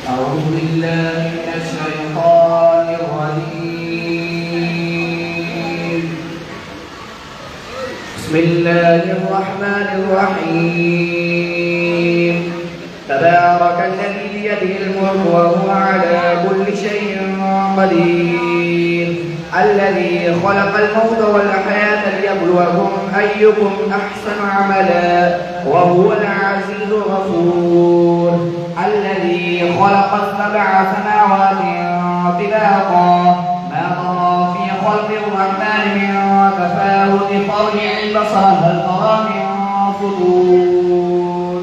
أعوذ بالله من الشيطان الرجيم. بسم الله الرحمن الرحيم. تبارك الذي بيده الملك وهو على كل شيء قدير، الذي خلق الموت والحياة ليبلوكم أيكم أحسن عملا وهو العزيز الغفور، الذي خلق السبع سماوات طباقا ما ترى في خلق الرحمن من تفاوت فارجع البصر هل ترى من فطور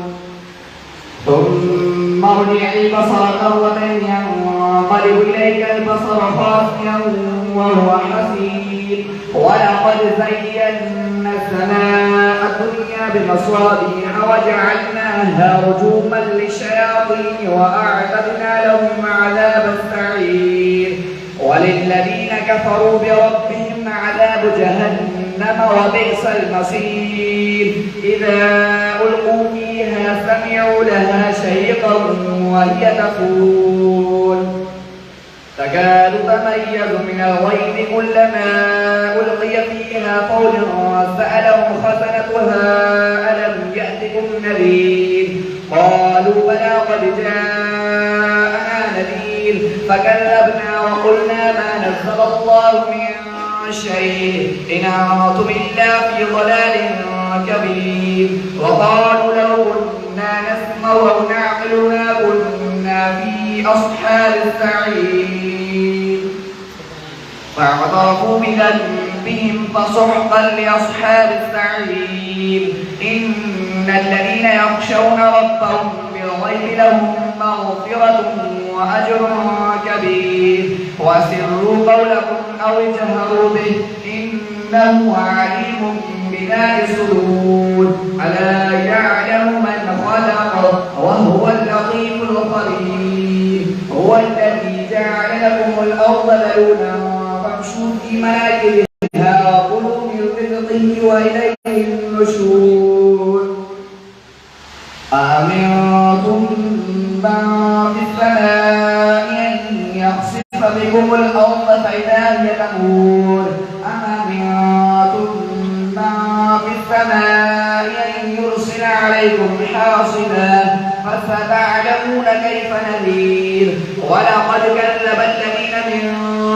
ثم ارجع البصر كرتين ينقلب إليك البصر خاسئا وهو حسير، ولقد زينا السماء الدنيا بمصابيح وجعلناها رجوما للشياطين وأعتدنا لهم عذاب السعير، وللذين كفروا بربهم عذاب جهنم وبئس المصير. إذا ألقوا فيها سمعوا لها شهيقا وهي تفور تكاد تميز من الغيظ كلما ألقي فيها فوج سألهم خزنتها ألم يأتكم نذير؟ قالوا بلى قد جاءنا نذير فكذبنا وقلنا ما نزل الله من شيء إن أنتم إلا في ضلال كبير. وقالوا لو كنا نسمع أو نعقل ما كنا في أصحاب السعير، فاعترفوا بذنبهم فسحقا لأصحاب السعير. إن الذين يخشون ربهم بالغيب لهم مغفرة وأجر كبير. وأسروا قولكم أو اجهروا به إنه عليم بذات الصدور، ألا يعلم من خلق وهو اللطيف الخبير. هو الذي جعل لكم الأرض ذلولا فامشوا في مناكبها وكلوا من رزقه وإليه النشور. أأمنتم من في السماء أن يخسف بكم الأرض فإذا هي تمور، أم أمنتم من في السماء أن يرسل عليكم حاصبا فستعلمون كيف نذير. ولقد كذب الذين من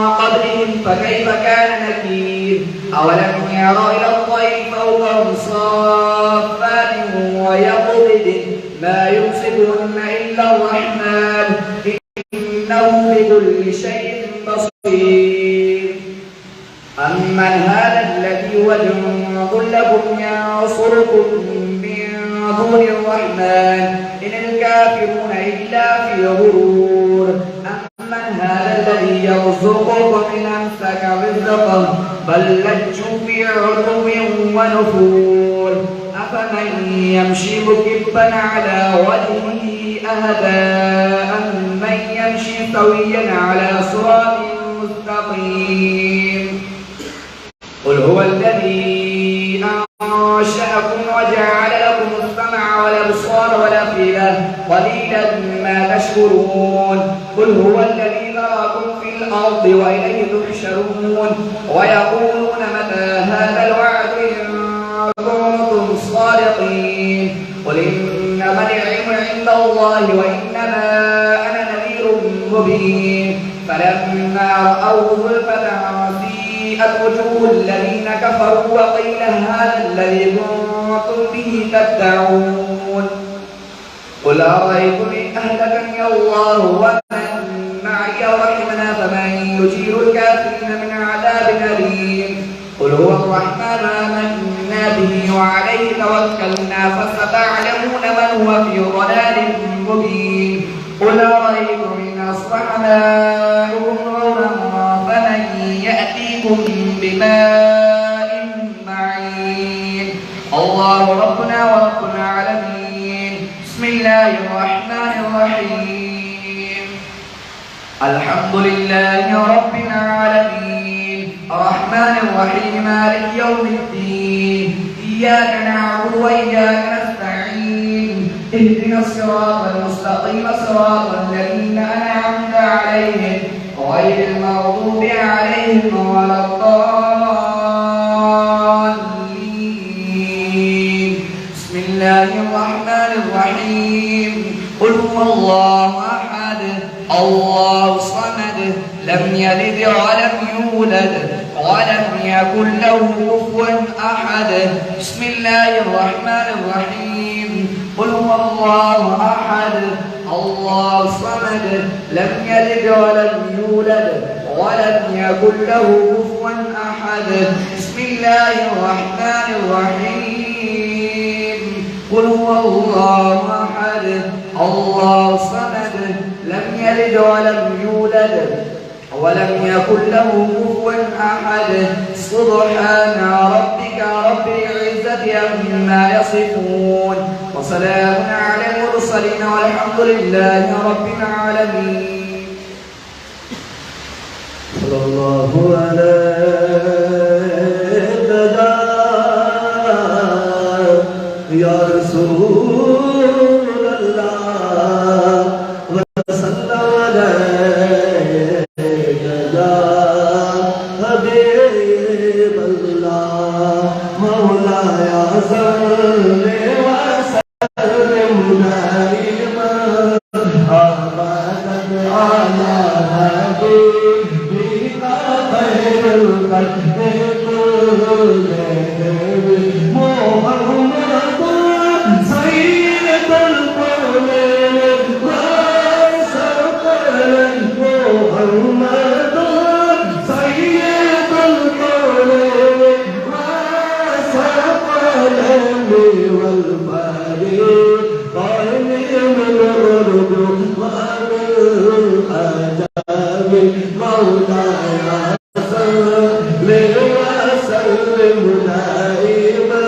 قبلهم فكيف كان نكير. أولم يروا إلى الطير فوقهم صافات ويقبضن ما يمسكهن إلا الرحمن إنه بكل شيء بصير. أمن هذا الذي هو جند لكم ينصركم من دون الرحمن إن الكافرون إلا في غرور. أمن هذا الذي يرزقكم إن أمسك رزقه بل لجوا في عتو ونفور. أفمن يمشي مكبا على وجهه أهدى أمن يمشي سويا على صراط مستقيم. قل هو الذي أنشأكم وجعل لكم السمع والأبصار والأفئدة قليلا ما تشكرون. قل هو الذي ذراكم في الأرض وإليه تحشرون. ويقولون متى هذا الوعد إن كنتم صادقين. قل إنما العلم عند الله وإنما أنا نذير مبين. فلما رأوه زلفة سيئت وجوه الذين كفروا وقيل هذا الذي كنتم به تدعون. قل أرأيتم إن أهلكني الله ومن معي ورحمنا فمن يجير الكافرين من عذاب أليم قل هو الرحمن آمنا به وعليه توكلنا فستعلمون من هو في ضلال مبين قل أرأيتم إن أصبح ماؤكم غورا فمن يأتيكم بماء معين الله ربنا ورب العالمين بسم الله الرحمن الرحيم الحمد لله رب العالمين الرحمن الرحيم مالك يوم الدين إياك نعبد وإياك نستعين اهدنا الصراط المستقيم صراط الذين أنعمت عليهم غير المغضوب عليهم ولا الضالين بسم الله الرحمن الرحيم قل هو الله أحد الله الصمد لم يلد ولم يولد ولم يكن له كفوا أحد بسم الله الرحمن الرحيم قل هو الله أحد الله الصمد لم يلد ولم يولد ولم يكن له كفوا أحد بسم الله الرحمن الرحيم قل هو الله أحد الله الصمد لم يلد ولم يولد ولم يكن له كفوا أحد سبحان ربك رب العزة عما يصفون وسلام على المرسلين والحمد لله رب العالمين صلى الله عليك يا رسول الله وسلم عليك يا حبيب الله مولاي صل وسلم دائما أبدا على حبيبك خير الخلق كلهم محمد سيد الكون وسقل محمد سيد الكون وسقل والفريق قائم من الرب والعجاب مولاي صل وسلم دائما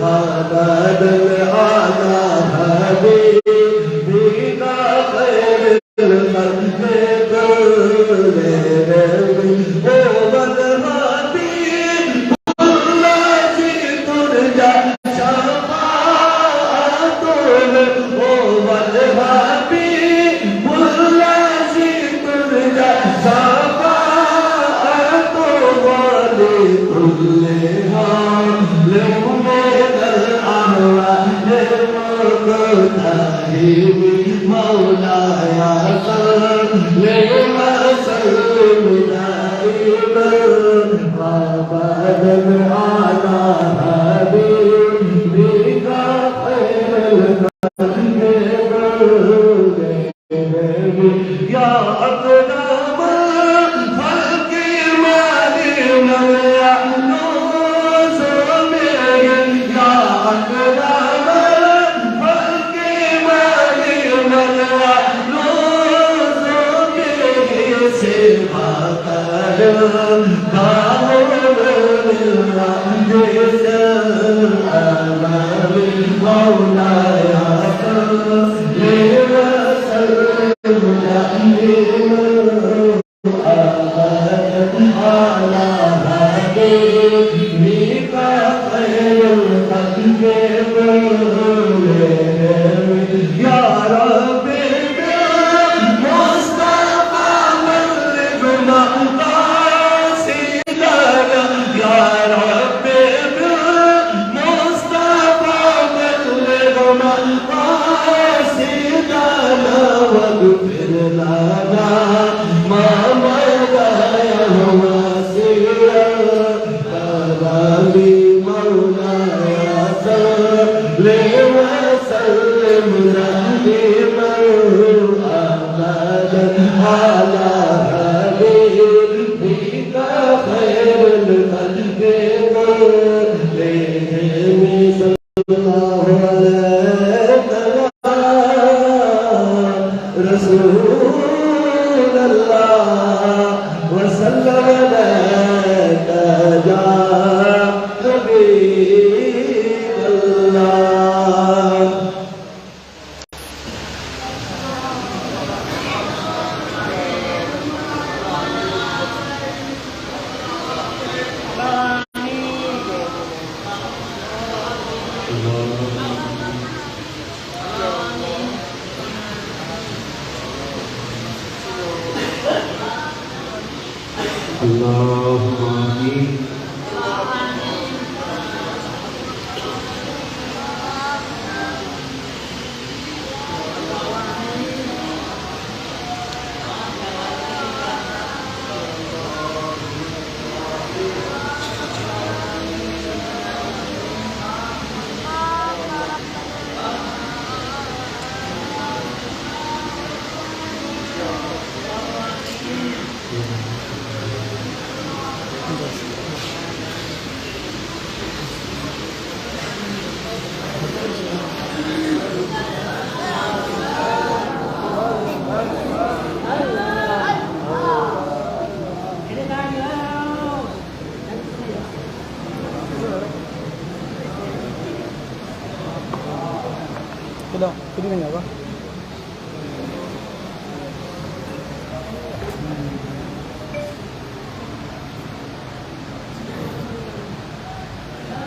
ابدا على حبيبك خير الخلق كلهم هو الحبيب الذي ترجى شفاعته هو الحبيب الذي ترجى شفاعته ولكل حال من الأهوال المقتهب مولاي صل وسلم دائما أبدا على حبيبك خير الخلق كلهم يا أكرم الخلق من يحنس به يا أكرم الخلق من يحنس به سبحانك القاهر بالرحمة الأمام مولاي صل وسلم دائما على حبيبك خير الخلق كلهم يا ربي بالمصطفى بلغنا قاصدنا يا ربي بالمصطفى بلغنا قاصدنا واغفر لنا ما مضى يا واسيا أبابي مولاي صل وسلم रसूल अल्लाह वसल्लम अलैका या हबीब अल्लाह। अल्लाहुम्मा आमीन। Sudah, ini nggak apa?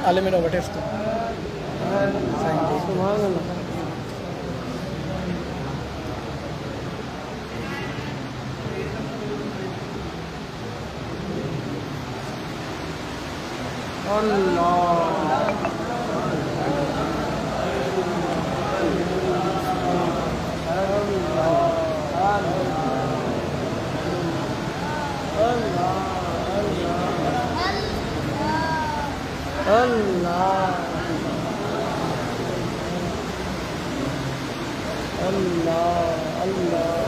Alam innovative tuh. Allah